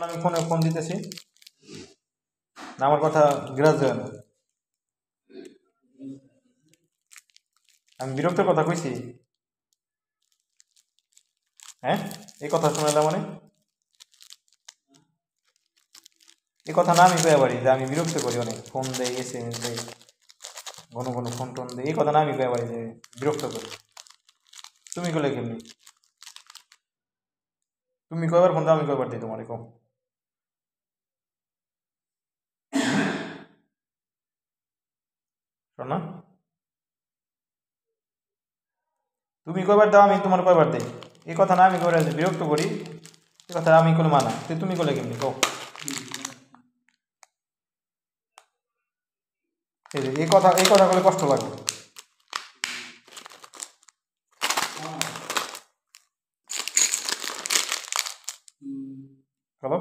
আমি ফোনে ফোন দিতেছি না, আমার কথা গ্রাহ্য হয় না। আমি বিরক্তের কথা কইছি? হ্যাঁ, এই কথা শোনালাম মানে এই কথা না আমি কয়ে পারি যে আমি বিরক্ত করি, অনেক ফোন দেয়, SMS দেয়, ঘন ঘন ফোন টোন দেয়, এই কথা না আমি কয়ে পারি যে বিরক্ত করি। তুমি কলে কেমনি? তুমি কয়বার ফোন দাও, আমি কয়বার দিই তোমার কম? শোনা, তুমি কয়বার দাও, আমি তোমার কয়বার দিই, এই কথা না আমি কয়ে যে বিরক্ত করি, এই কথা আমি কোনো মানা, তুমি কলে কেমনি কও? এই কথা বলে কষ্ট লাগে। হ্যালো।